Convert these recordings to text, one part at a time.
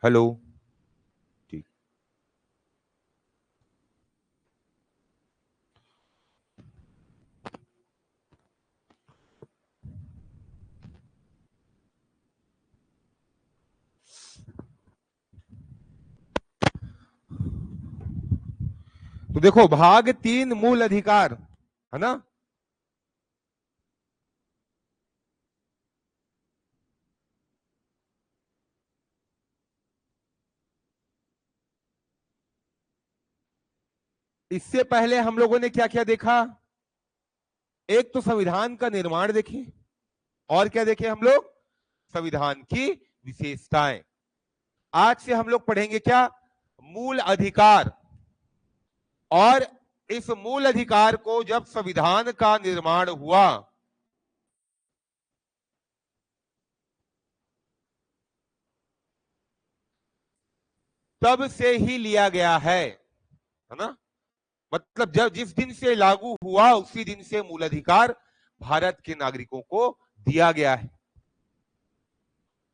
Hello. ठीक। तो देखो, भाग 3 मूल अधिकार है ना। इससे पहले हम लोगों ने क्या क्या देखा? एक तो संविधान का निर्माण देखे, और क्या देखे हम लोग? संविधान की विशेषताएं। आज से हम लोग पढ़ेंगे क्या? मूल अधिकार। और इस मूल अधिकार को जब संविधान का निर्माण हुआ, तब से ही लिया गया है ना। मतलब जब जिस दिन से लागू हुआ उसी दिन से मूल अधिकार भारत के नागरिकों को दिया गया है,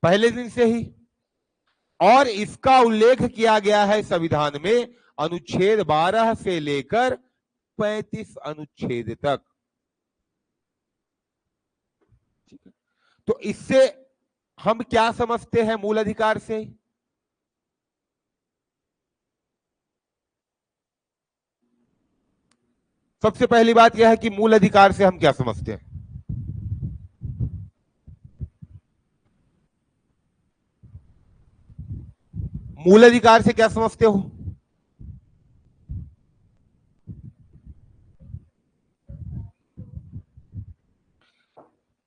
पहले दिन से ही। और इसका उल्लेख किया गया है संविधान में अनुच्छेद 12 से लेकर 35 अनुच्छेद तक। ठीक है। तो इससे हम क्या समझते हैं मूल अधिकार से? सबसे पहली बात यह है कि मूल अधिकार से हम क्या समझते हैं। मूल अधिकार से क्या समझते हो?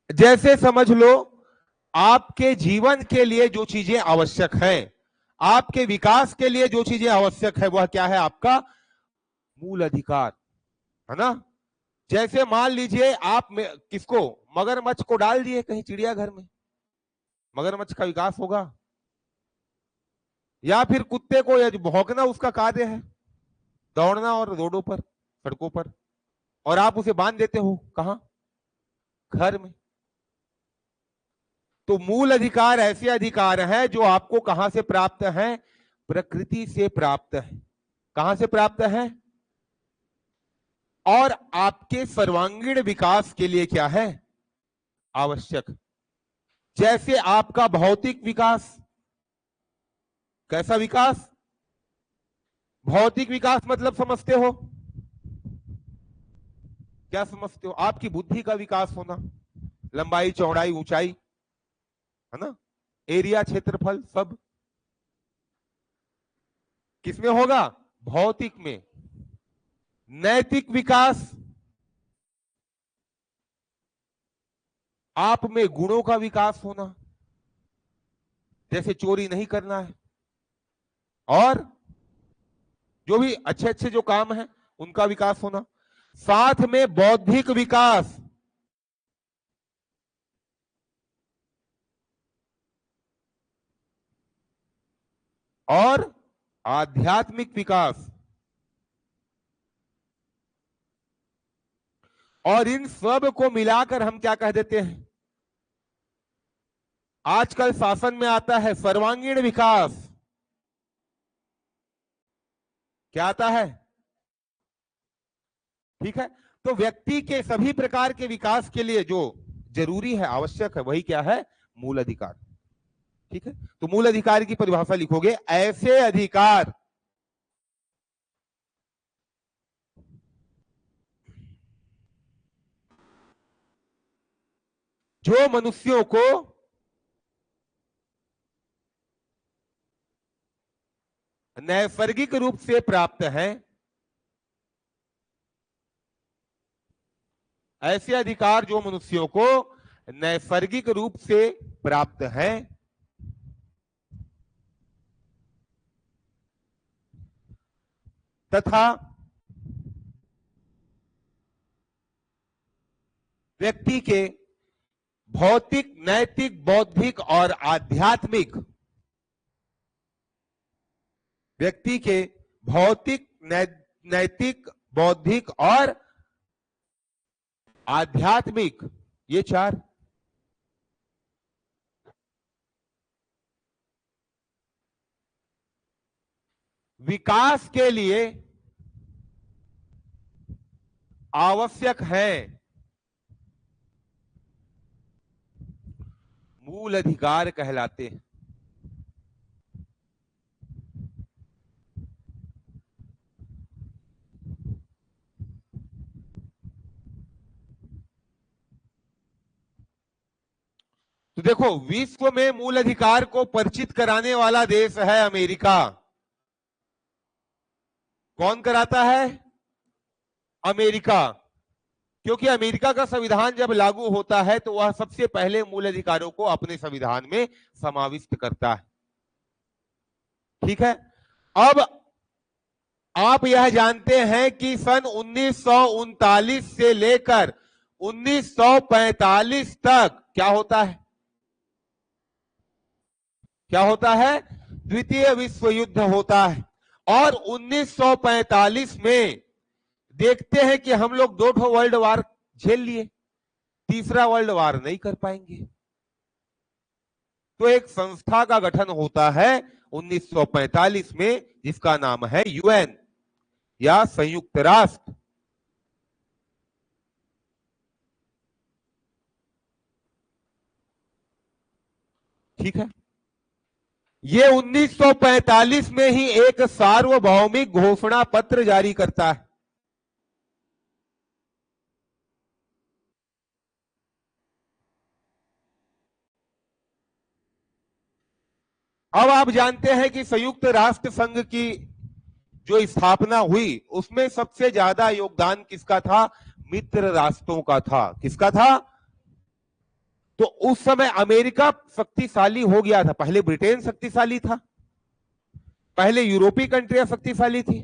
जैसे समझ लो, आपके जीवन के लिए जो चीजें आवश्यक हैं, आपके विकास के लिए जो चीजें आवश्यक है, वह क्या है? आपका मूल अधिकार, है ना। जैसे मान लीजिए आप किसको, मगरमच्छ को डाल दिए कहीं चिड़ियाघर में, मगरमच्छ का विकास होगा? या फिर कुत्ते को या भौंकना उसका कार्य है, दौड़ना और रोडों पर, सड़कों पर, और आप उसे बांध देते हो कहां? घर में। तो मूल अधिकार ऐसे अधिकार हैं जो आपको कहां से प्राप्त हैं? प्रकृति से प्राप्त है। कहां से प्राप्त है? और आपके सर्वांगीण विकास के लिए क्या है? आवश्यक। जैसे आपका भौतिक विकास। कैसा विकास? भौतिक विकास मतलब समझते हो? क्या समझते हो? आपकी बुद्धि का विकास होना, लंबाई चौड़ाई ऊंचाई, है ना, एरिया क्षेत्रफल, सब किसमें होगा? भौतिक में। नैतिक विकास, आप में गुणों का विकास होना, जैसे चोरी नहीं करना है, और जो भी अच्छे अच्छे जो काम है उनका विकास होना। साथ में बौद्धिक विकास, और आध्यात्मिक विकास। और इन सब को मिलाकर हम क्या कह देते हैं? आजकल शासन में आता है सर्वांगीण विकास। क्या आता है? ठीक है। तो व्यक्ति के सभी प्रकार के विकास के लिए जो जरूरी है, आवश्यक है, वही क्या है? मूल अधिकार। ठीक है। तो मूल अधिकार की परिभाषा लिखोगे, ऐसे अधिकार जो मनुष्यों को नैसर्गिक रूप से प्राप्त है। ऐसे अधिकार जो मनुष्यों को नैसर्गिक रूप से प्राप्त हैं, तथा व्यक्ति के भौतिक, नैतिक, बौद्धिक और आध्यात्मिक, व्यक्ति के भौतिक, नैतिक, बौद्धिक और आध्यात्मिक, ये चार। विकास के लिए आवश्यक है मूल अधिकार कहलाते हैं। तो देखो, विश्व में मूल अधिकार को परिचित कराने वाला देश है अमेरिका। कौन कराता है? अमेरिका। क्योंकि अमेरिका का संविधान जब लागू होता है तो वह सबसे पहले मूल अधिकारों को अपने संविधान में समाविष्ट करता है। ठीक है। अब आप यह जानते हैं कि सन 1939 से लेकर 1945 तक क्या होता है? क्या होता है? द्वितीय विश्व युद्ध होता है। और 1945 में देखते हैं कि हम लोग 2 वर्ल्ड वार झेल लिए, तीसरा वर्ल्ड वार नहीं कर पाएंगे। तो एक संस्था का गठन होता है 1945 में, जिसका नाम है यूएन या संयुक्त राष्ट्र। ठीक है। ये 1945 में ही एक सार्वभौमिक घोषणा पत्र जारी करता है। अब आप जानते हैं कि संयुक्त राष्ट्र संघ की जो स्थापना हुई उसमें सबसे ज्यादा योगदान किसका था? मित्र राष्ट्रों का था। किसका था? तो उस समय अमेरिका शक्तिशाली हो गया था। पहले ब्रिटेन शक्तिशाली था, पहले यूरोपीय कंट्रियां शक्तिशाली थी,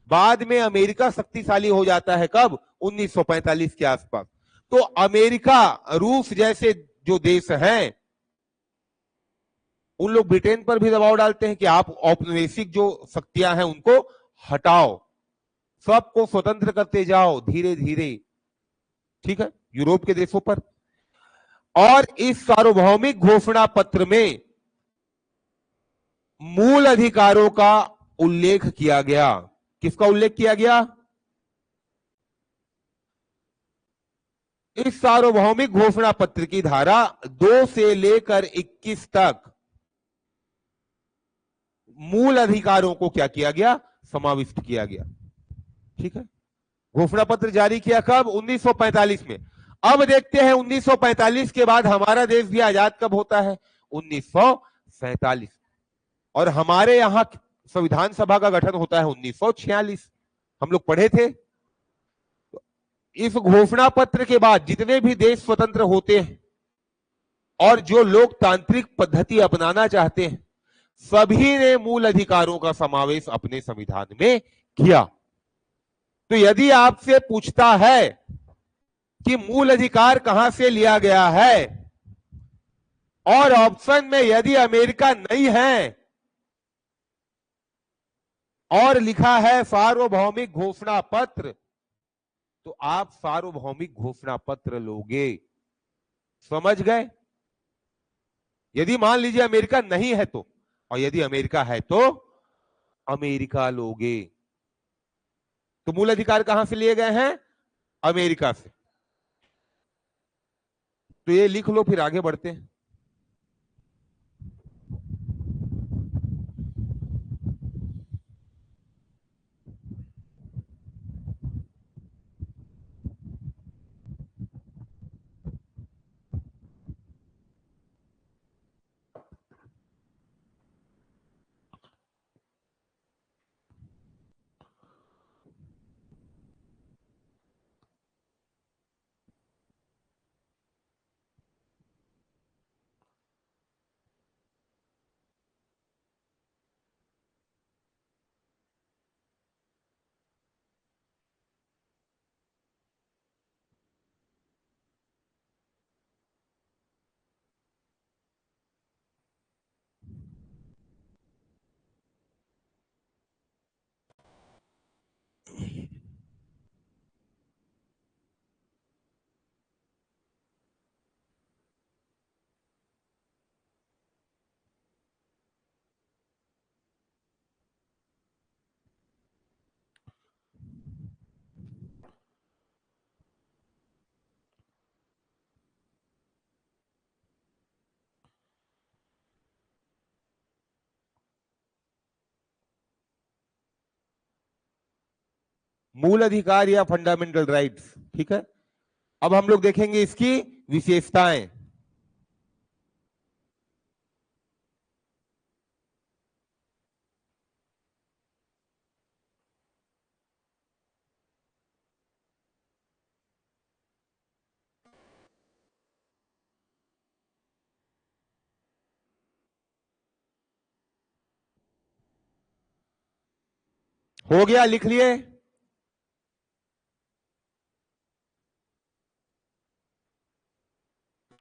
बाद में अमेरिका शक्तिशाली हो जाता है। कब? 1945 के आसपास। तो अमेरिका, रूस जैसे जो देश हैं, उन लोग ब्रिटेन पर भी दबाव डालते हैं कि आप औपनिवेशिक जो शक्तियां हैं उनको हटाओ, सबको स्वतंत्र करते जाओ धीरे धीरे। ठीक है, यूरोप के देशों पर। और इस सार्वभौमिक घोषणा पत्र में मूल अधिकारों का उल्लेख किया गया। किसका उल्लेख किया गया? इस सार्वभौमिक घोषणा पत्र की धारा 2 से लेकर 21 तक मूल अधिकारों को क्या किया गया? समाविष्ट किया गया। ठीक है। घोषणा पत्र जारी किया कब? 1945 में। अब देखते हैं 1945 के बाद हमारा देश भी आजाद कब होता है? 1947। और हमारे यहां संविधान सभा का गठन होता है 1946। हम लोग पढ़े थे। इस घोषणा पत्र के बाद जितने भी देश स्वतंत्र होते हैं और जो लोकतांत्रिक पद्धति अपनाना चाहते हैं, सभी ने मूल अधिकारों का समावेश अपने संविधान में किया। तो यदि आपसे पूछता है कि मूल अधिकार कहां से लिया गया है, और ऑप्शन में यदि अमेरिका नहीं है और लिखा है सार्वभौमिक घोषणा पत्र, तो आप सार्वभौमिक घोषणा पत्र लोगे। समझ गए? यदि मान लीजिए अमेरिका नहीं है तो, और यदि अमेरिका है तो अमेरिका लोगे। तो मूल अधिकार कहां से लिए गए हैं? अमेरिका से। तो ये लिख लो, फिर आगे बढ़ते हैं। मूल अधिकार या फंडामेंटल राइट्स। ठीक है, अब हम लोग देखेंगे इसकी विशेषताएं। हो गया, लिख लिए?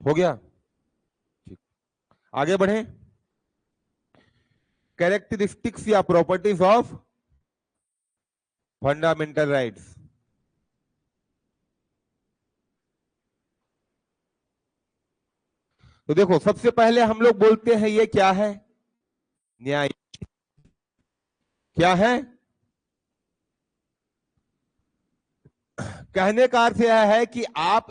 हो गया, ठीक, आगे बढ़े। कैरेक्टरिस्टिक्स या प्रॉपर्टीज ऑफ फंडामेंटल राइट्स। तो देखो, सबसे पहले हम लोग बोलते हैं ये क्या है? न्याय। क्या है? कहने का अर्थ यह है कि आप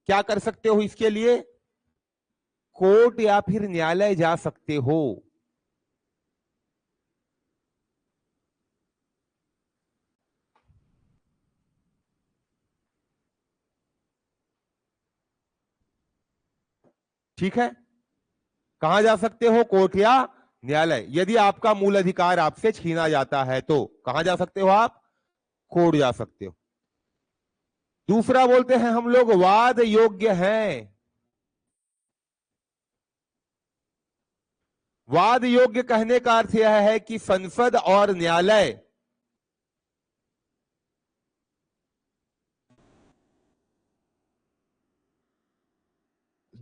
क्या कर सकते हो, इसके लिए कोर्ट या फिर न्यायालय जा सकते हो। ठीक है, कहां जा सकते हो? कोर्ट या न्यायालय। यदि आपका मूल अधिकार आपसे छीना जाता है तो कहां जा सकते हो आप? कोर्ट जा सकते हो। दूसरा बोलते हैं हम लोग वाद योग्य है। वाद योग्य कहने का अर्थ यह है कि संसद और न्यायालय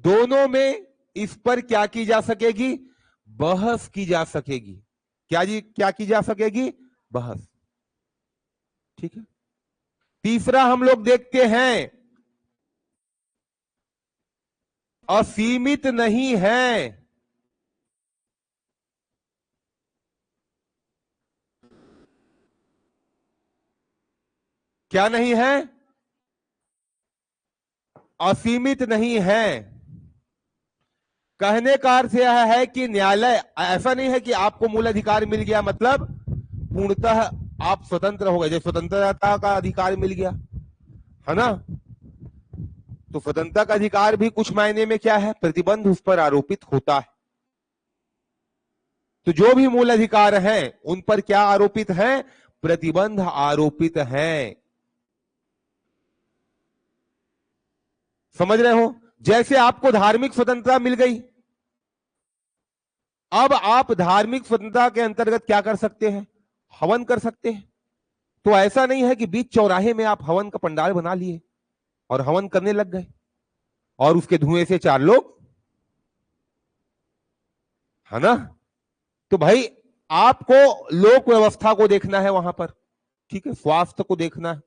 दोनों में इस पर क्या की जा सकेगी? बहस की जा सकेगी। क्या जी, क्या की जा सकेगी? बहस। ठीक है। तीसरा हम लोग देखते हैं असीमित नहीं है। क्या नहीं है? असीमित नहीं है। कहने का अर्थ यह है कि न्यायालय, ऐसा नहीं है कि आपको मूल अधिकार मिल गया मतलब पूर्णतः आप स्वतंत्र हो गए। जैसे स्वतंत्रता का अधिकार मिल गया है ना, तो स्वतंत्रता का अधिकार भी कुछ मायने में क्या है? प्रतिबंध उस पर आरोपित होता है। तो जो भी मूल अधिकार हैं उन पर क्या आरोपित है? प्रतिबंध आरोपित है। समझ रहे हो? जैसे आपको धार्मिक स्वतंत्रता मिल गई, अब आप धार्मिक स्वतंत्रता के अंतर्गत क्या कर सकते हैं? हवन कर सकते हैं। तो ऐसा नहीं है कि बीच चौराहे में आप हवन का पंडाल बना लिए और हवन करने लग गए और उसके धुएं से 4 लोग, है ना? तो भाई आपको लोक व्यवस्था को देखना है वहां पर, ठीक है, स्वास्थ्य को देखना है।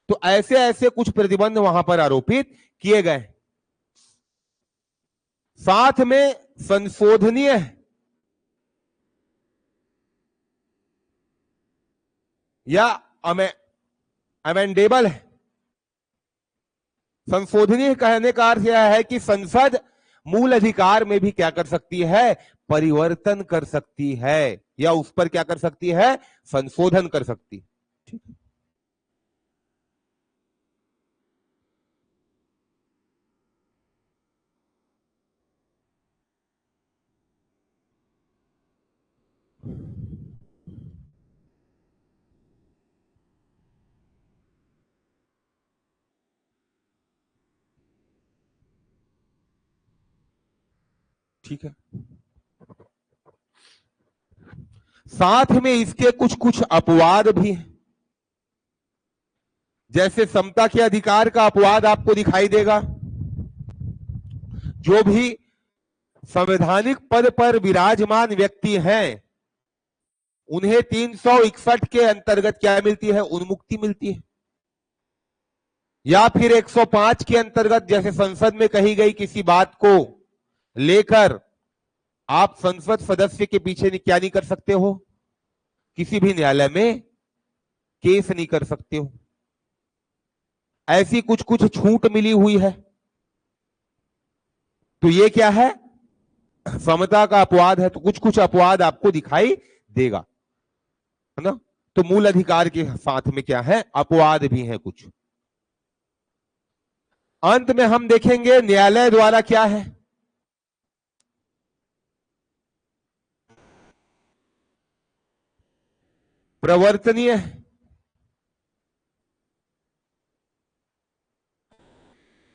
तो ऐसे ऐसे कुछ प्रतिबंध वहां पर आरोपित किए गए। साथ में संशोधनीय या अमेंडेबल है। संशोधनीय कहने का अर्थ यह है कि संसद मूल अधिकार में भी क्या कर सकती है? परिवर्तन कर सकती है, या उस पर क्या कर सकती है? संशोधन कर सकती है। ठीक है। ठीक है, साथ में इसके कुछ कुछ अपवाद भी हैं। जैसे समता के अधिकार का अपवाद आपको दिखाई देगा। जो भी संवैधानिक पद पर विराजमान व्यक्ति हैं उन्हें 361 के अंतर्गत क्या मिलती है? उन्मुक्ति मिलती है। या फिर 105 के अंतर्गत जैसे संसद में कही गई किसी बात को लेकर आप संसद सदस्य के पीछे क्या नहीं कर सकते हो? किसी भी न्यायालय में केस नहीं कर सकते हो। ऐसी कुछ कुछ छूट मिली हुई है। तो ये क्या है? समता का अपवाद है। तो कुछ कुछ अपवाद आपको दिखाई देगा, है ना? तो मूल अधिकार के साथ में क्या है, अपवाद भी है कुछ। अंत में हम देखेंगे न्यायालय द्वारा क्या है, प्रवर्तनीय है।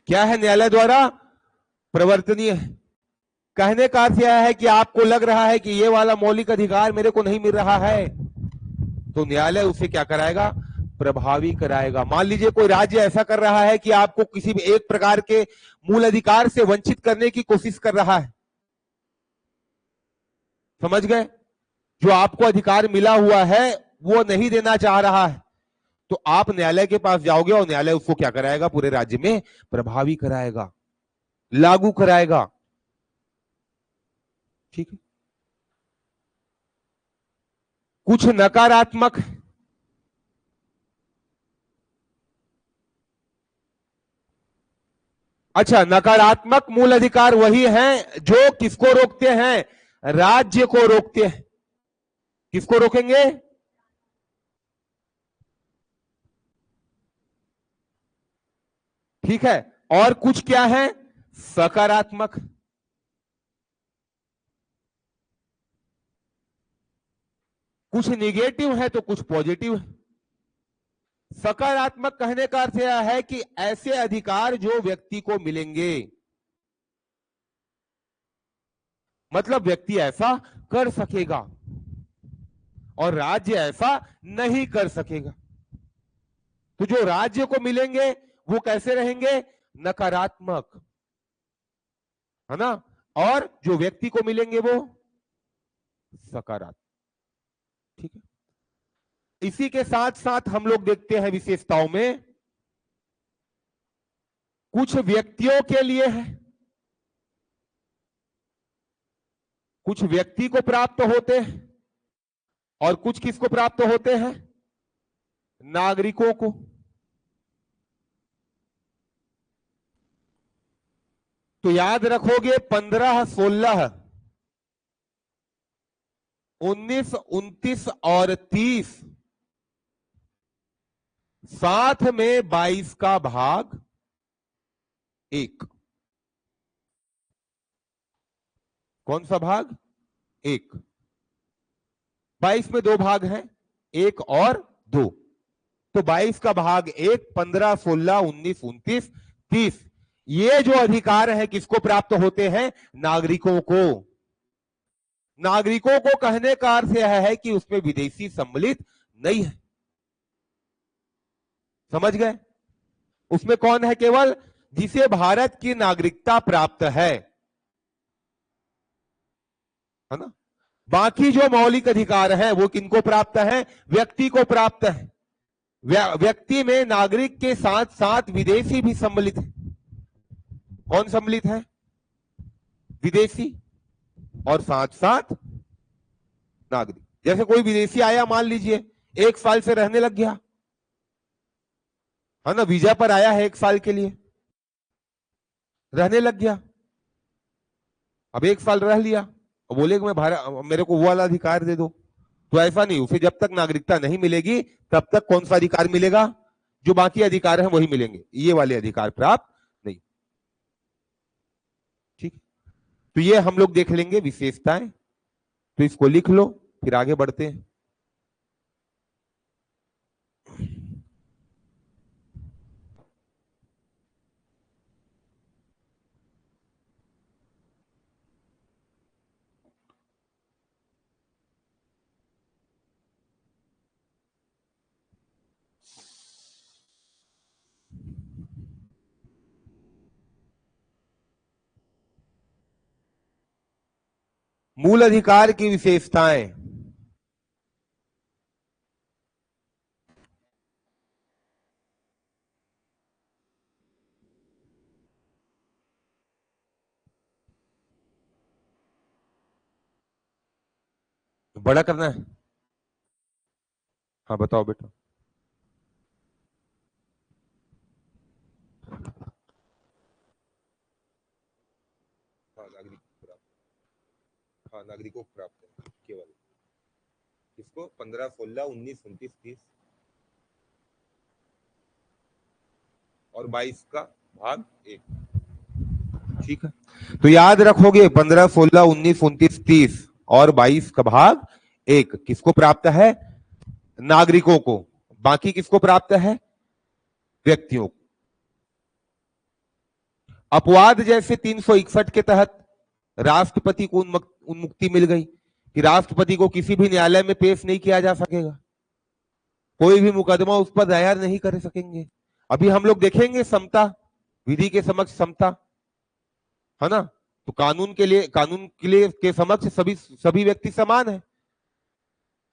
क्या है न्यायालय द्वारा प्रवर्तनीय है। कहने का अर्थ यह है कि आपको लग रहा है कि ये वाला मौलिक अधिकार मेरे को नहीं मिल रहा है, तो न्यायालय उसे क्या कराएगा, प्रभावी कराएगा। मान लीजिए कोई राज्य ऐसा कर रहा है कि आपको किसी भी एक प्रकार के मूल अधिकार से वंचित करने की कोशिश कर रहा है, समझ गए, जो आपको अधिकार मिला हुआ है वो नहीं देना चाह रहा है, तो आप न्यायालय के पास जाओगे और न्यायालय उसको क्या कराएगा, पूरे राज्य में प्रभावी कराएगा, लागू कराएगा। ठीक है। कुछ नकारात्मक, अच्छा, नकारात्मक मूल अधिकार वही हैं जो किसको रोकते हैं, राज्य को रोकते हैं। किसको रोकेंगे, ठीक है। और कुछ क्या है, सकारात्मक। कुछ निगेटिव है तो कुछ पॉजिटिव है। सकारात्मक कहने का अर्थ यह है कि ऐसे अधिकार जो व्यक्ति को मिलेंगे, मतलब व्यक्ति ऐसा कर सकेगा और राज्य ऐसा नहीं कर सकेगा। तो जो राज्य को मिलेंगे वो कैसे रहेंगे, नकारात्मक, है ना, और जो व्यक्ति को मिलेंगे वो सकारात्मक। ठीक है। इसी के साथ साथ हम लोग देखते हैं विशेषताओं में, कुछ व्यक्तियों के लिए है, कुछ व्यक्ति को प्राप्त होते हैं और कुछ किसको प्राप्त होते हैं, नागरिकों को। तो याद रखोगे 15, 16, 19, 29 और 30, साथ में 22 का भाग 1। कौन सा भाग, 1। 22 में 2 भाग हैं, 1 और 2। तो 22 का भाग 1, 15, 16, 19, 29, 30, ये जो अधिकार है किसको प्राप्त होते हैं, नागरिकों को। नागरिकों को कहने का अर्थ यह है कि उसमें विदेशी सम्मिलित नहीं है, समझ गए। उसमें कौन है, केवल जिसे भारत की नागरिकता प्राप्त है ना। बाकी जो मौलिक अधिकार है वो किनको प्राप्त है, व्यक्ति को प्राप्त है। व्यक्ति में नागरिक के साथ साथ विदेशी भी सम्मिलित है। कौन सम्मिलित है, विदेशी और साथ साथ नागरिक। जैसे कोई विदेशी आया, मान लीजिए 1 साल से रहने लग गया, है ना, वीजा पर आया है 1 साल के लिए, रहने लग गया। अब 1 साल रह लिया, बोले कि मैं भारत, मेरे को वो वाला अधिकार दे दो, तो ऐसा नहीं, उसे जब तक नागरिकता नहीं मिलेगी तब तक कौन सा अधिकार मिलेगा, जो बाकी अधिकार हैं वही मिलेंगे, ये वाले अधिकार प्राप्त नहीं। ठीक। तो ये हम लोग देख लेंगे विशेषताएं, तो इसको लिख लो, फिर आगे बढ़ते हैं। मूल अधिकार की विशेषताएं, बड़ा करना है, हाँ बताओ बेटा। हाँ नागरिक प्राप्त, हाँ नागरिकों को प्राप्त है केवल, किसको? 15, 16, 19, 29, 30 और 22 का भाग 1। ठीक है, तो याद रखोगे 15, 16, 19, 29, 30 और 22 का भाग 1 किसको प्राप्त है? नागरिकों को। बाकी किसको प्राप्त है? व्यक्तियों को। अपवाद जैसे 361 के तहत राष्ट्रपति को उन्मुक्ति मिल गई कि राष्ट्रपति को किसी भी न्यायालय में पेश नहीं किया जा सकेगा, कोई भी मुकदमा उस पर दायर नहीं कर सकेंगे। अभी हम लोग देखेंगे समता, विधि के समक्ष समता, है ना? तो कानून के लिए के समक्ष सभी व्यक्ति समान है।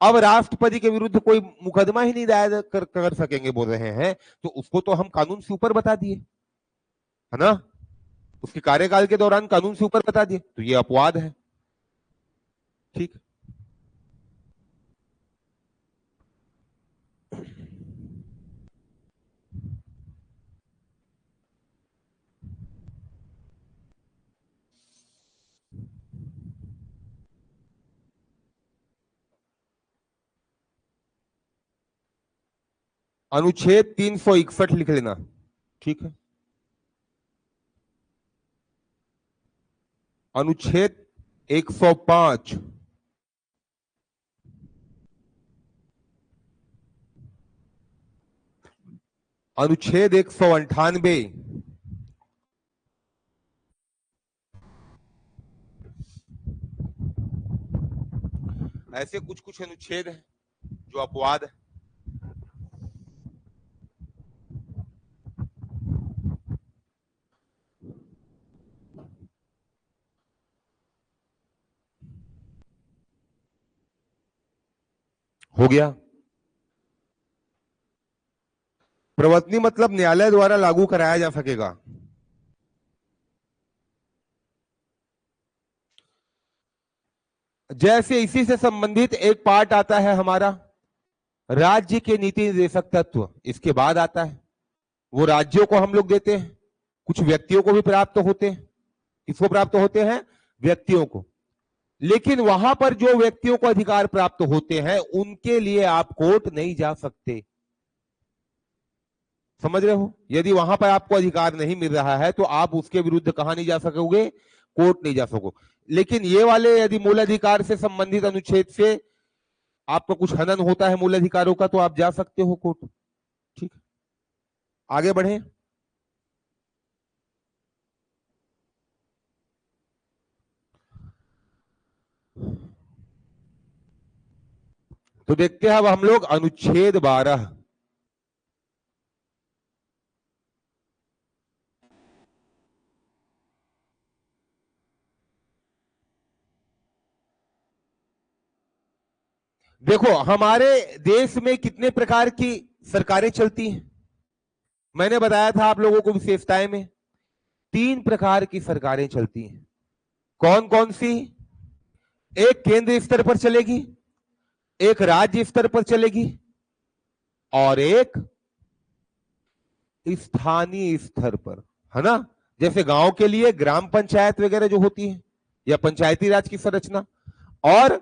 अब राष्ट्रपति के विरुद्ध कोई मुकदमा ही नहीं दायर कर सकेंगे बोल रहे हैं, तो उसको तो हम कानून से ऊपर बता दिए, है ना? उसके कार्यकाल के दौरान कानून से ऊपर बता दिए, तो ये अपवाद है। ठीक। अनुच्छेद 361 लिख लेना। ठीक है, अनुच्छेद 105, अनुच्छेद 198, ऐसे कुछ कुछ अनुच्छेद हैं जो अपवाद है। हो गया। प्रवर्तनी मतलब न्यायालय द्वारा लागू कराया जा सकेगा। जैसे इसी से संबंधित एक पार्ट आता है हमारा राज्य के नीति निर्देशक तत्व, इसके बाद आता है वो राज्यों को हम लोग देते हैं, कुछ व्यक्तियों को भी प्राप्त होते हैं। किसको प्राप्त होते हैं? व्यक्तियों को। लेकिन वहां पर जो व्यक्तियों को अधिकार प्राप्त होते हैं उनके लिए आप कोर्ट नहीं जा सकते। समझ रहे हो? यदि वहां पर आपको अधिकार नहीं मिल रहा है तो आप उसके विरुद्ध कहां नहीं जा सकोगे? कोर्ट नहीं जा सकोगे। लेकिन ये वाले यदि मूल अधिकार से संबंधित अनुच्छेद से आपका कुछ हनन होता है मूल अधिकारों का, तो आप जा सकते हो कोर्ट। ठीक, आगे बढ़े। तो देखते हैं अब हम लोग अनुच्छेद 12। देखो हमारे देश में कितने प्रकार की सरकारें चलती हैं? मैंने बताया था आप लोगों को विशेषताएं में 3 प्रकार की सरकारें चलती हैं। कौन कौन सी? एक केंद्र स्तर पर चलेगी, एक राज्य स्तर पर चलेगी और एक स्थानीय स्तर पर, है ना? जैसे गांव के लिए ग्राम पंचायत वगैरह जो होती है या पंचायती राज की संरचना, और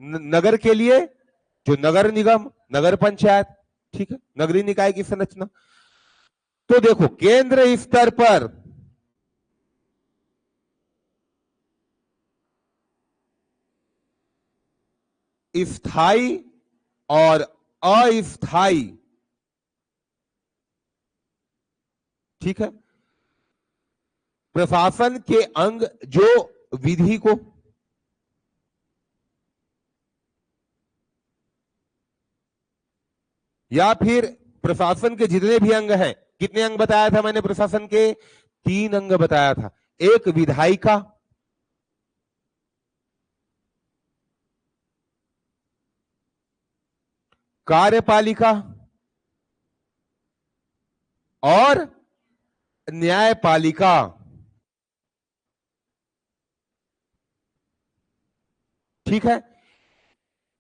नगर के लिए जो नगर निगम, नगर पंचायत, ठीक है, नगरीय निकाय की संरचना। तो देखो केंद्र स्तर पर स्थायी और अस्थायी, ठीक है, प्रशासन के अंग जो विधि को, या फिर प्रशासन के जितने भी अंग हैं, कितने अंग बताया था मैंने प्रशासन के? 3 अंग बताया था। एक विधायिका, कार्यपालिका और न्यायपालिका। ठीक है,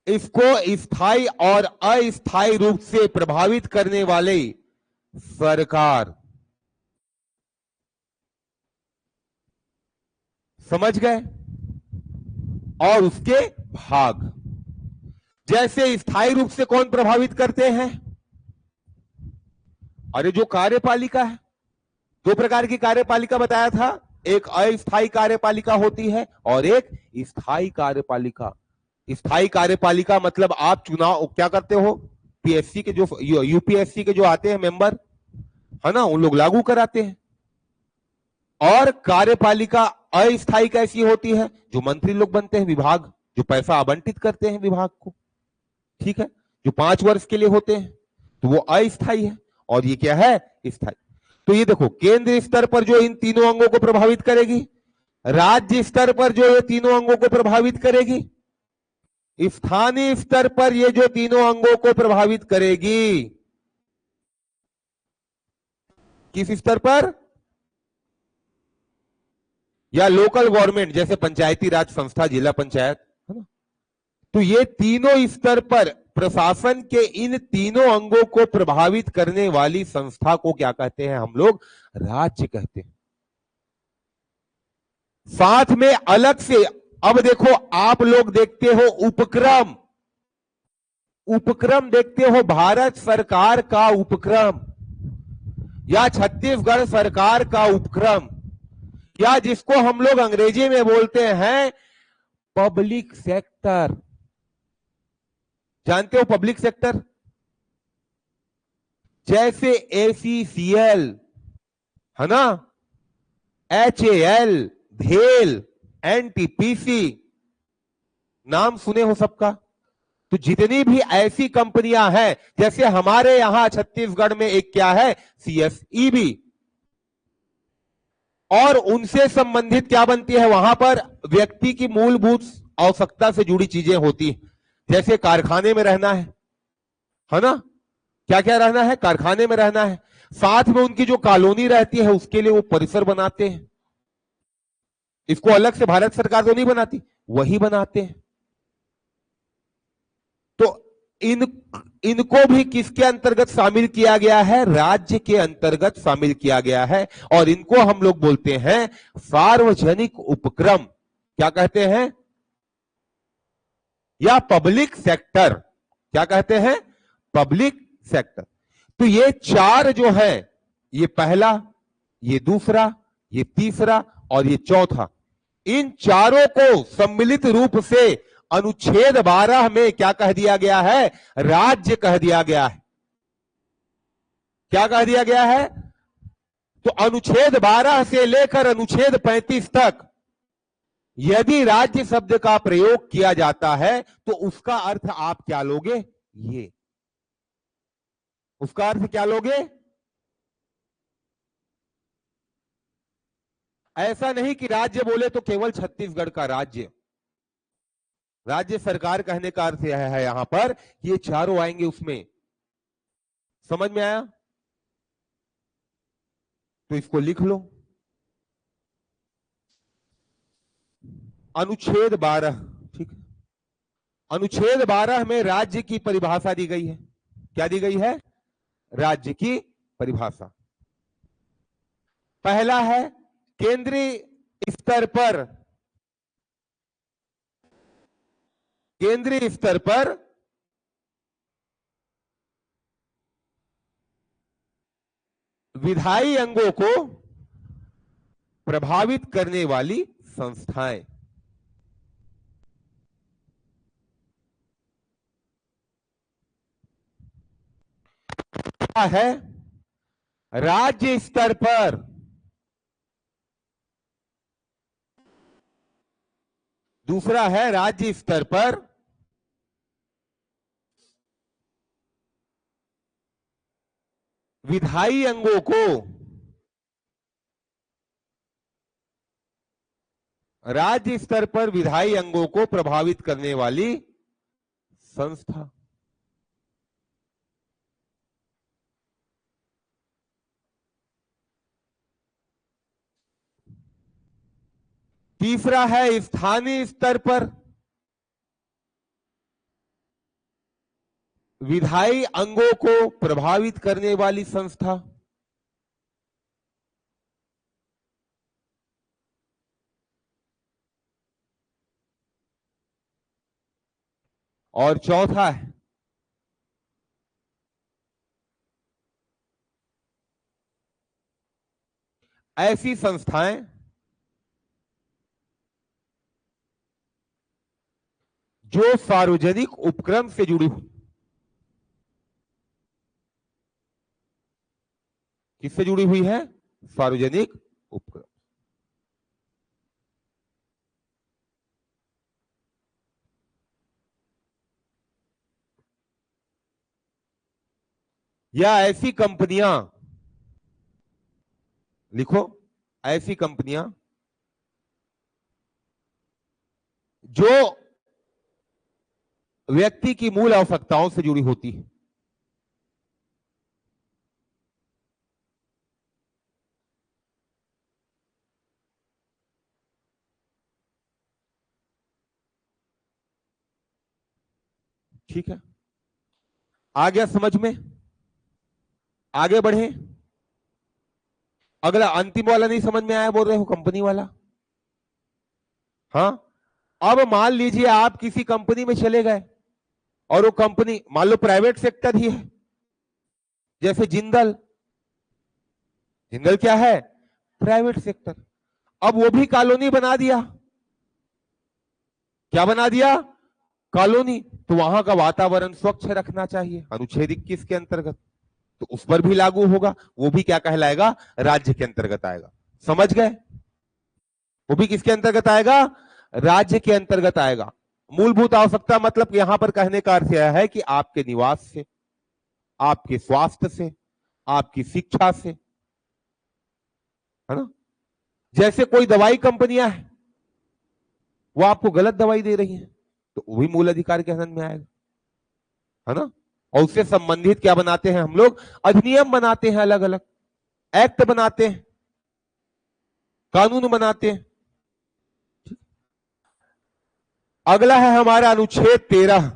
इसको स्थायी और अस्थायी रूप से प्रभावित करने वाले सरकार। समझ गए? और उसके भाग। जैसे स्थायी रूप से कौन प्रभावित करते हैं? अरे जो कार्यपालिका है, दो प्रकार की कार्यपालिका बताया था, एक अस्थायी कार्यपालिका होती है और एक स्थायी कार्यपालिका। स्थायी कार्यपालिका मतलब आप चुनाव क्या करते हो, पीएससी के जो यूपीएससी के जो आते हैं मेंबर है ना, उन लोग लागू कराते हैं। और कार्यपालिका अस्थायी कैसी होती है? जो मंत्री लोग बनते हैं, विभाग जो पैसा आवंटित करते हैं विभाग को, ठीक है, जो 5 वर्ष के लिए होते हैं, तो वो अस्थायी है। और ये क्या है? स्थायी। तो ये देखो, केंद्र स्तर पर जो इन तीनों अंगों को प्रभावित करेगी, राज्य स्तर पर जो ये तीनों अंगों को प्रभावित करेगी, स्थानीय स्तर पर ये जो तीनों अंगों को प्रभावित करेगी। किस स्तर पर? या लोकल गवर्नमेंट, जैसे पंचायती राज संस्था, जिला पंचायत, है ना। तो ये तीनों स्तर पर प्रशासन के इन तीनों अंगों को प्रभावित करने वाली संस्था को क्या कहते हैं हम लोग? राज्य कहते हैं। साथ में अलग से, अब देखो आप लोग देखते हो उपक्रम, उपक्रम देखते हो, भारत सरकार का उपक्रम या छत्तीसगढ़ सरकार का उपक्रम, या जिसको हम लोग अंग्रेजी में बोलते हैं पब्लिक सेक्टर। जानते हो पब्लिक सेक्टर? जैसे एसीसीएल है ना, एचएएल, भेल, एनटीपीसी, नाम सुने हो सबका। तो जितनी भी ऐसी कंपनियां हैं, जैसे हमारे यहां छत्तीसगढ़ में एक क्या है, सीएसईबी, और उनसे संबंधित क्या बनती है, वहां पर व्यक्ति की मूलभूत आवश्यकता से जुड़ी चीजें होती है। जैसे कारखाने में रहना है ना, क्या क्या रहना है, कारखाने में रहना है। साथ में उनकी जो कॉलोनी रहती है उसके लिए वो परिसर बनाते हैं। इसको अलग से भारत सरकार तो नहीं बनाती, वही बनाते हैं। तो इनको भी किसके अंतर्गत शामिल किया गया है? राज्य के अंतर्गत शामिल किया गया है। और इनको हम लोग बोलते हैं सार्वजनिक उपक्रम। क्या कहते हैं? या पब्लिक सेक्टर। क्या कहते हैं? Public sector. तो ये चार जो है, ये पहला, ये दूसरा, ये तीसरा और ये चौथा, इन चारों को सम्मिलित रूप से अनुच्छेद 12 में क्या कह दिया गया है? राज्य कह दिया गया है। क्या कह दिया गया है? तो अनुच्छेद 12 से लेकर अनुच्छेद 35 तक यदि राज्य शब्द का प्रयोग किया जाता है तो उसका अर्थ आप क्या लोगे? ये उसका अर्थ क्या लोगे? ऐसा नहीं कि राज्य बोले तो केवल छत्तीसगढ़ का राज्य। राज्य सरकार कहने का अर्थ यह है यहां पर ये चारों आएंगे उसमें। समझ में आया? तो इसको लिख लो। अनुच्छेद 12, ठीक है। अनुच्छेद 12 में राज्य की परिभाषा दी गई है। क्या दी गई है? राज्य की परिभाषा। पहला है केंद्रीय स्तर पर, केंद्रीय स्तर पर विधायी अंगों को प्रभावित करने वाली संस्थाएं। है राज्य स्तर पर दूसरा है राज्य स्तर पर विधायी अंगों को, राज्य स्तर पर विधायी अंगों को प्रभावित करने वाली संस्था। तीसरा है स्थानीय स्तर पर विधायी अंगों को प्रभावित करने वाली संस्था। और चौथा है ऐसी संस्थाएं जो सार्वजनिक उपक्रम से जुड़ी हुई। किससे जुड़ी हुई है? सार्वजनिक उपक्रम। या ऐसी कंपनियां, लिखो, ऐसी कंपनियां जो व्यक्ति की मूल आवश्यकताओं से जुड़ी होती है। ठीक है, आ गया समझ में? आगे बढ़े। अगला अंतिम वाला नहीं समझ में आया बोल रहे हो, कंपनी वाला। हाँ, अब मान लीजिए आप किसी कंपनी में चले गए और वो कंपनी मान लो प्राइवेट सेक्टर ही है, जैसे जिंदल। जिंदल क्या है? Private sector. अब वो भी कॉलोनी बना दिया। क्या बना दिया? कॉलोनी। तो वहां का वातावरण स्वच्छ रखना चाहिए, अनुच्छेद 21 के अंतर्गत, तो उस पर भी लागू होगा। वो भी क्या कहलाएगा? राज्य के अंतर्गत आएगा। समझ गए? वो भी किसके अंतर्गत आएगा? राज्य के अंतर्गत आएगा। मूलभूत आवश्यकता मतलब यहां पर कहने का अर्थ यह है कि आपके निवास से, आपके स्वास्थ्य से, आपकी शिक्षा से, है ना। जैसे कोई दवाई कंपनियां हैं, वो आपको गलत दवाई दे रही हैं, तो वो भी मूल अधिकार के अंदर में आएगा, है ना। और उससे संबंधित क्या बनाते हैं हम लोग? अधिनियम बनाते हैं, अलग अलग एक्ट बनाते हैं, कानून बनाते हैं। अगला है हमारा अनुच्छेद 13।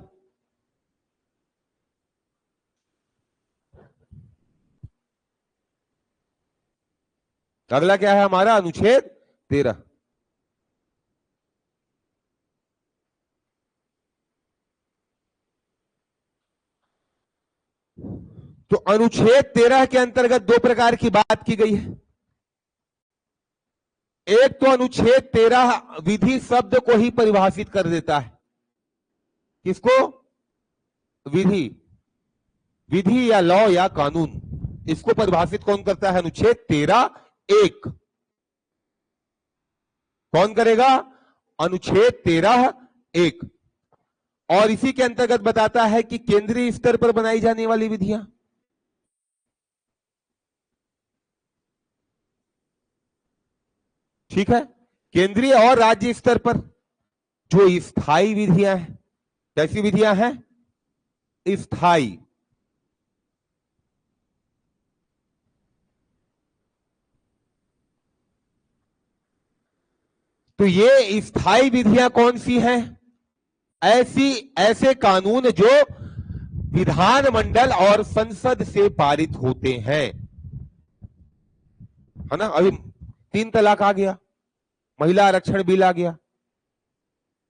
अगला क्या है हमारा? अनुच्छेद 13। तो अनुच्छेद 13 के अंतर्गत दो प्रकार की बात की गई है। एक तो अनुच्छेद 13 विधि शब्द को ही परिभाषित कर देता है। किसको? विधि। विधि या लॉ या कानून, इसको परिभाषित कौन करता है? अनुच्छेद 13(1). कौन करेगा? अनुच्छेद 13(1). और इसी के अंतर्गत बताता है कि केंद्रीय स्तर पर बनाई जाने वाली विधियां, ठीक है, केंद्रीय और राज्य स्तर पर जो स्थायी विधियां हैं। कैसी विधियां हैं? स्थायी। तो ये स्थायी विधियां कौन सी हैं? ऐसे कानून जो विधानमंडल और संसद से पारित होते हैं, है ना। अभी 3 तलाक आ गया, महिला आरक्षण बिल आ गया,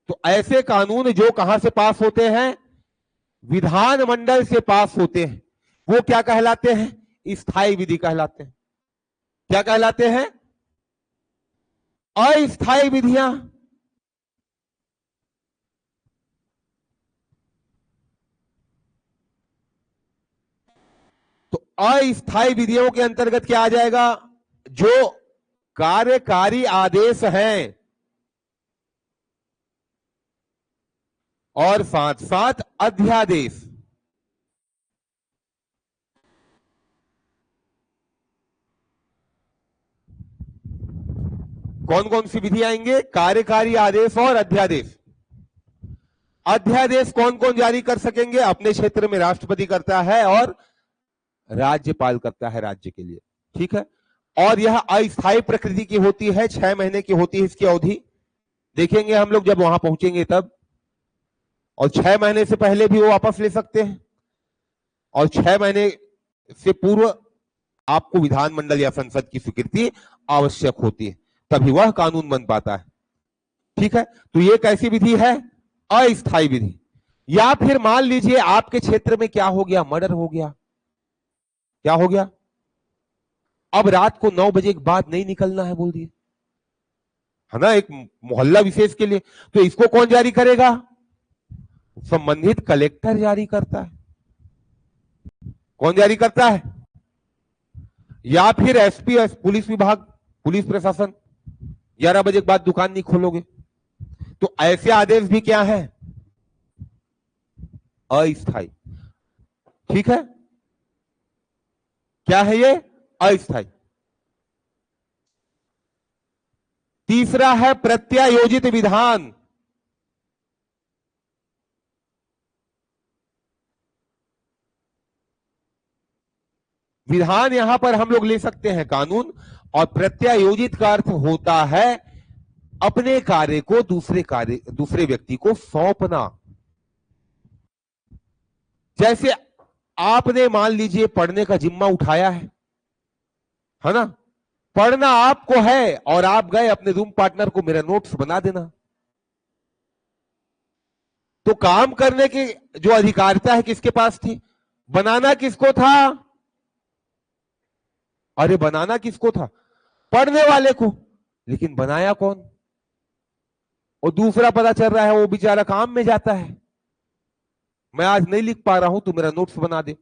तो ऐसे कानून जो कहां से पास होते हैं? विधानमंडल से पास होते हैं, वो क्या कहलाते हैं? स्थायी विधि कहलाते हैं। क्या कहलाते हैं? अस्थायी विधियां। तो अस्थायी विधियों के अंतर्गत क्या आ जाएगा? जो कार्यकारी आदेश हैं और साथ साथ अध्यादेश। कौन कौन सी विधि आएंगे? कार्यकारी आदेश और अध्यादेश। अध्यादेश कौन कौन जारी कर सकेंगे? अपने क्षेत्र में राष्ट्रपति करता है और राज्यपाल करता है राज्य के लिए, ठीक है। और यह अस्थायी प्रकृति की होती है, 6 महीने की होती है इसकी अवधि। देखेंगे हम लोग जब वहां पहुंचेंगे तब। और 6 महीने से पहले भी वो वापस ले सकते हैं, और 6 महीने से पूर्व आपको विधानमंडल या संसद की स्वीकृति आवश्यक होती है, तभी वह कानून बन पाता है, ठीक है। तो ये कैसी विधि है? अस्थायी विधि। या फिर मान लीजिए आपके क्षेत्र में क्या हो गया, मर्डर हो गया, क्या हो गया, अब रात को 9 बजे के बाद नहीं निकलना है बोल दिए, है ना, एक मोहल्ला विशेष के लिए, तो इसको कौन जारी करेगा, संबंधित कलेक्टर जारी करता है। कौन जारी करता है, या फिर एसपी, पुलिस विभाग, पुलिस प्रशासन, 11 बजे के बाद दुकान नहीं खोलोगे। तो ऐसे आदेश भी क्या है, अस्थायी। ठीक है, क्या है ये, अस्थायी। तीसरा है प्रत्यायोजित विधान। विधान यहां पर हम लोग ले सकते हैं कानून, और प्रत्यायोजित का अर्थ होता है अपने कार्य को दूसरे व्यक्ति को सौंपना। जैसे आपने मान लीजिए पढ़ने का जिम्मा उठाया है ना, पढ़ना आपको है और आप गए अपने रूम पार्टनर को मेरा नोट्स बना देना, तो काम करने की जो अधिकारिता है किसके पास थी, बनाना किसको था, अरे बनाना किसको था, पढ़ने वाले को, लेकिन बनाया कौन, और दूसरा पता चल रहा है वो बेचारा काम में जाता है, मैं आज नहीं लिख पा रहा हूं, तू मेरा नोट्स बना दे,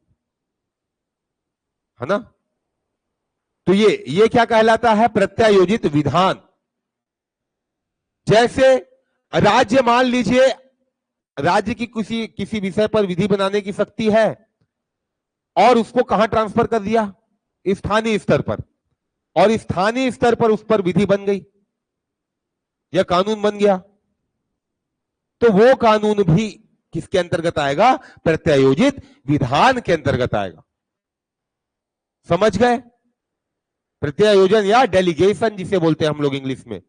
है ना। तो ये क्या कहलाता है, प्रत्यायोजित विधान। जैसे राज्य मान लीजिए, राज्य की किसी विषय पर विधि बनाने की शक्ति है और उसको कहां ट्रांसफर कर दिया, स्थानीय स्तर पर, और स्थानीय स्तर पर उस पर विधि बन गई या कानून बन गया, तो वो कानून भी किसके अंतर्गत आएगा, प्रत्यायोजित विधान के अंतर्गत आएगा। समझ गए, प्रत्यायोजन या डेलीगेशन जिसे बोलते हैं हम लोग इंग्लिश में।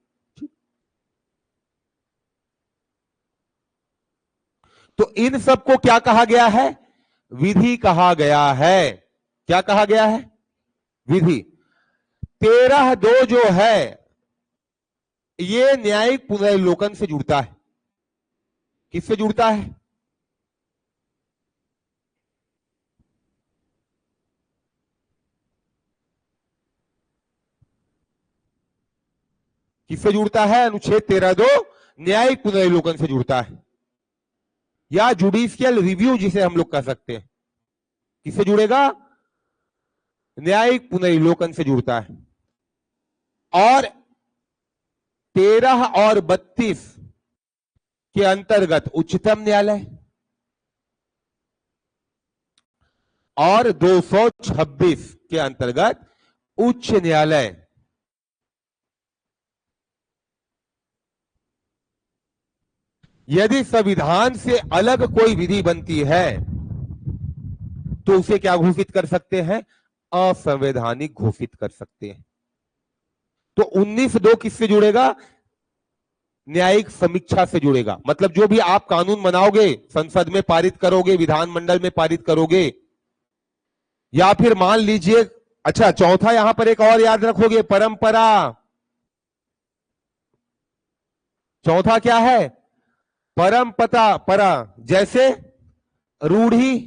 तो इन सबको क्या कहा गया है, विधि कहा गया है। क्या कहा गया है, विधि। 13(2) जो है ये न्यायिक पुनर्विलोकन से जुड़ता है। किससे जुड़ता है, किससे जुड़ता है, अनुच्छेद 13(2) न्यायिक पुनर्विलोकन से जुड़ता है, या जुडिशियल रिव्यू जिसे हम लोग कह सकते हैं। किससे जुड़ेगा, न्यायिक पुनर्विलोकन से जुड़ता है। और 13 और 32 के अंतर्गत उच्चतम न्यायालय, और 226 के अंतर्गत उच्च न्यायालय। यदि संविधान से अलग कोई विधि बनती है तो उसे क्या घोषित कर सकते हैं, असंवैधानिक घोषित कर सकते हैं। तो 19(2) किससे जुड़ेगा, न्यायिक समीक्षा से जुड़ेगा। मतलब जो भी आप कानून बनाओगे, संसद में पारित करोगे, विधानमंडल में पारित करोगे, या फिर मान लीजिए, अच्छा चौथा यहां पर एक और याद रखोगे, परंपरा। चौथा क्या है, परंपरा। जैसे रूढ़ी,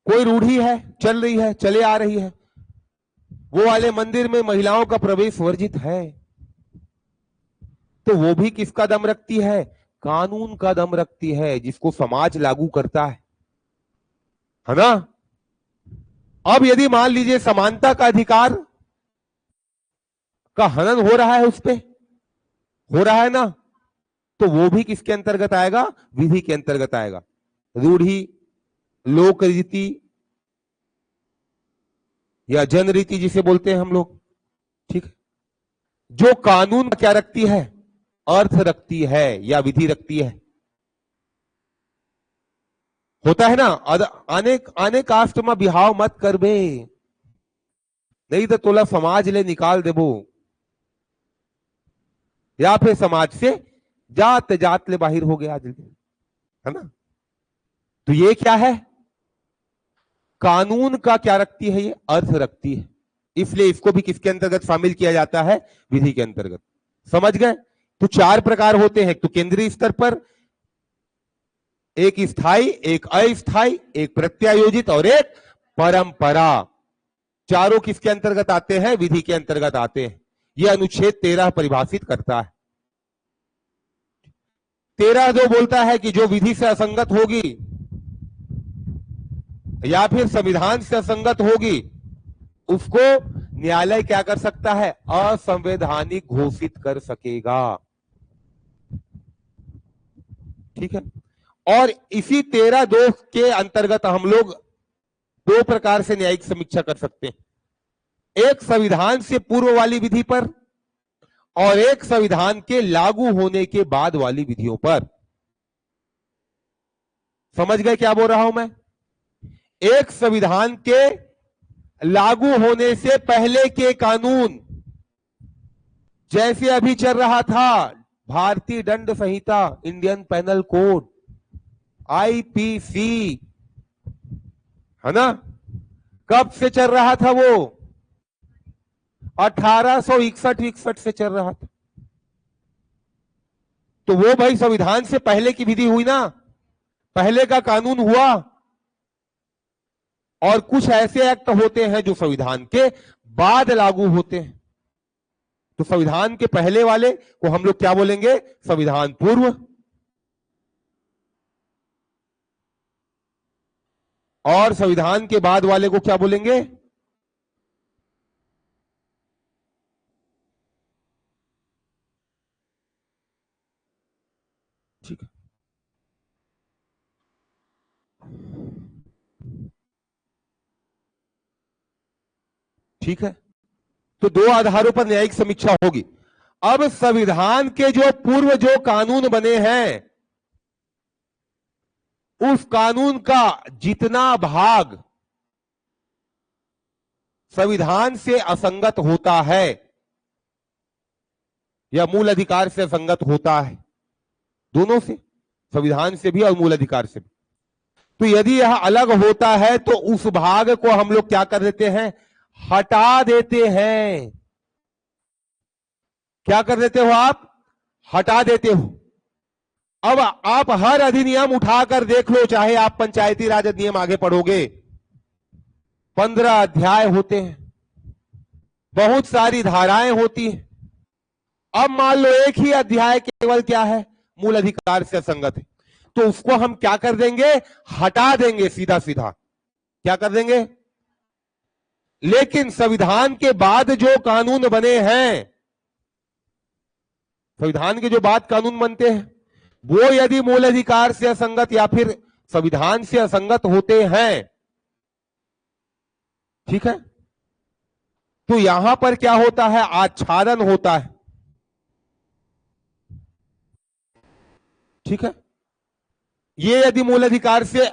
कोई रूढ़ी है, चल रही है, चले आ रही है, वो वाले मंदिर में महिलाओं का प्रवेश वर्जित है, तो वो भी किसका दम रखती है, कानून का दम रखती है, जिसको समाज लागू करता है ना। अब यदि मान लीजिए समानता का अधिकार का हनन हो रहा है, उस पे हो रहा है ना, तो वो भी किसके अंतर्गत आएगा, विधि के अंतर्गत आएगा। रूढ़ी, लोक रीति या जन रीति जिसे बोलते हैं हम लोग, ठीक है, जो कानून क्या रखती है, अर्थ रखती है या विधि रखती है। होता है ना, आने कास्ट में बिहाव मत करबे, नहीं तो तोला समाज ले निकाल देबो, या फिर समाज से जात ले बाहर हो गया, है ना। तो ये क्या है, कानून का क्या रखती है, ये अर्थ रखती है, इसलिए इसको भी किसके अंतर्गत शामिल किया जाता है, विधि के अंतर्गत। समझ गए। तो 4 प्रकार होते हैं, तो केंद्रीय स्तर पर एक स्थायी, एक अस्थायी, एक प्रत्यायोजित और एक परंपरा। चारों किसके अंतर्गत आते हैं? विधि के अंतर्गत आते हैं। यह अनुच्छेद 13 परिभाषित करता है। 13 जो बोलता है कि जो विधि से असंगत होगी या फिर संविधान से असंगत होगी, उसको न्यायालय क्या कर सकता है? असंवैधानिक घोषित कर सकेगा। ठीक है। और इसी 13(2) के अंतर्गत हम लोग दो प्रकार से न्यायिक समीक्षा कर सकते हैं। एक संविधान से पूर्व वाली विधि पर और एक संविधान के लागू होने के बाद वाली विधियों पर। समझ गए क्या बोल रहा हूं मैं? एक संविधान के लागू होने से पहले के कानून, जैसे अभी चल रहा था भारतीय दंड संहिता, इंडियन पेनल कोड, आईपीसी, है ना? कब से चल रहा था वो? 1861 से चल रहा था। तो वो भाई संविधान से पहले की विधि हुई ना, पहले का कानून हुआ। और कुछ ऐसे एक्ट होते हैं जो संविधान के बाद लागू होते हैं। तो संविधान के पहले वाले को हम लोग क्या बोलेंगे? संविधान पूर्व। और संविधान के बाद वाले को क्या बोलेंगे? ठीक है। ठीक है। तो दो आधारों पर न्यायिक समीक्षा होगी। अब संविधान के जो पूर्व जो कानून बने हैं, उस कानून का जितना भाग संविधान से असंगत होता है या मूल अधिकार से असंगत होता है, दोनों से, संविधान से भी और मूल अधिकार से भी, तो यदि यह अलग होता है तो उस भाग को हम लोग क्या कर देते हैं? हटा देते हैं। क्या कर देते हो आप? हटा देते हो। अब आप हर अधिनियम उठाकर देख लो, चाहे आप पंचायती राज अधिनियम आगे पढ़ोगे, 15 अध्याय होते हैं, बहुत सारी धाराएं होती हैं। अब मान लो एक ही अध्याय केवल क्या है? मूल अधिकार से असंगत है, तो उसको हम क्या कर देंगे? हटा देंगे सीधा सीधा। क्या कर देंगे? लेकिन संविधान के बाद जो कानून बने हैं, संविधान के जो बाद कानून बनते हैं, वो यदि मूल अधिकार से असंगत या फिर संविधान से असंगत होते हैं, ठीक है, तो यहां पर क्या होता है? आच्छादन होता है। ठीक है। ये यदि मूल अधिकार से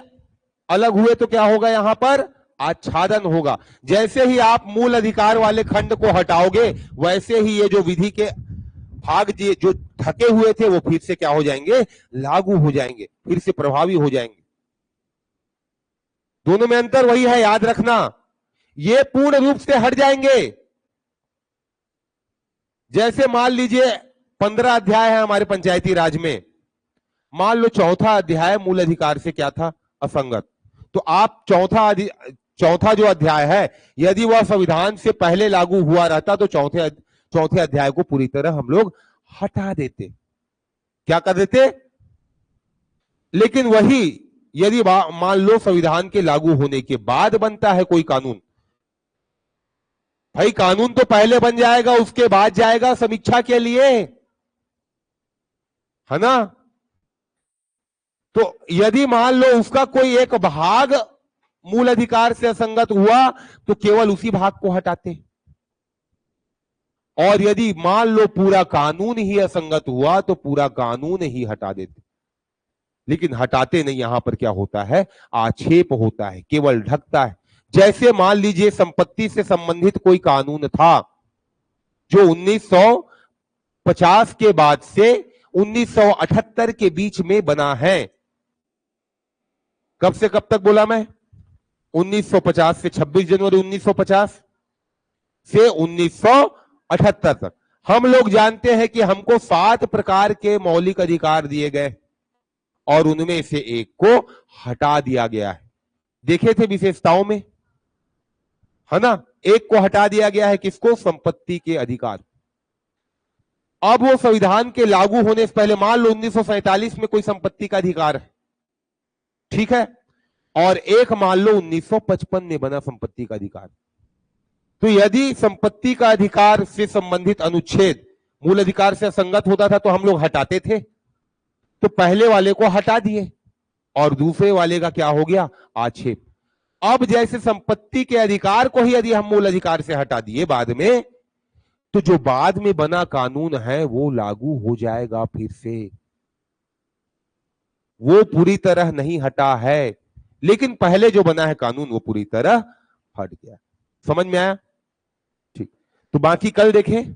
अलग हुए तो क्या होगा? यहां पर आच्छादन होगा। जैसे ही आप मूल अधिकार वाले खंड को हटाओगे, वैसे ही ये जो विधि के भाग जो ढके हुए थे वो फिर से क्या हो जाएंगे? लागू हो जाएंगे, फिर से प्रभावी हो जाएंगे। दोनों में अंतर वही है, याद रखना। ये पूर्ण रूप से हट जाएंगे। जैसे मान लीजिए 15 अध्याय है हमारे पंचायती राज में, मान लो चौथा अध्याय मूल अधिकार से क्या था? असंगत। तो आप चौथा जो अध्याय है, यदि वह संविधान से पहले लागू हुआ रहता तो चौथे अध्याय को पूरी तरह हम लोग हटा देते। क्या कर देते? लेकिन वही यदि मान लो संविधान के लागू होने के बाद बनता है कोई कानून, भाई कानून तो पहले बन जाएगा, उसके बाद जाएगा समीक्षा के लिए, है ना? तो यदि मान लो उसका कोई एक भाग मूल अधिकार से असंगत हुआ तो केवल उसी भाग को हटाते, और यदि मान लो पूरा कानून ही असंगत हुआ तो पूरा कानून ही हटा देते। लेकिन हटाते नहीं, यहां पर क्या होता है? आक्षेप होता है, केवल ढकता है। जैसे मान लीजिए संपत्ति से संबंधित कोई कानून था जो 1950 के बाद से 1978 के बीच में बना है। कब से कब तक बोला मैं? 1950 से 26 जनवरी 1950 से 1978 तक। हम लोग जानते हैं कि हमको 7 प्रकार के मौलिक अधिकार दिए गए। और उनमें से एक को हटा दिया गया है। देखे थे विशेषताओं में, है ना, एक को हटा दिया गया है, किसको? संपत्ति के अधिकार। अब वो संविधान के लागू होने से पहले, मान लो 1947 में कोई संपत्ति का अधिकार है, ठीक है, और एक मान लो 1955 में बना संपत्ति का अधिकार। तो यदि संपत्ति का अधिकार से संबंधित अनुच्छेद मूल अधिकार से असंगत होता था तो हम लोग हटाते थे। तो पहले वाले को हटा दिए और दूसरे वाले का क्या हो गया? आक्षेप। अब जैसे संपत्ति के अधिकार को ही यदि हम मूल अधिकार से हटा दिए बाद में, तो जो बाद में बना कानून है वो लागू हो जाएगा फिर से। वो पूरी तरह नहीं हटा है, लेकिन पहले जो बना है कानून वो पूरी तरह हट गया। समझ में आया? ठीक, तो बाकी कल देखें।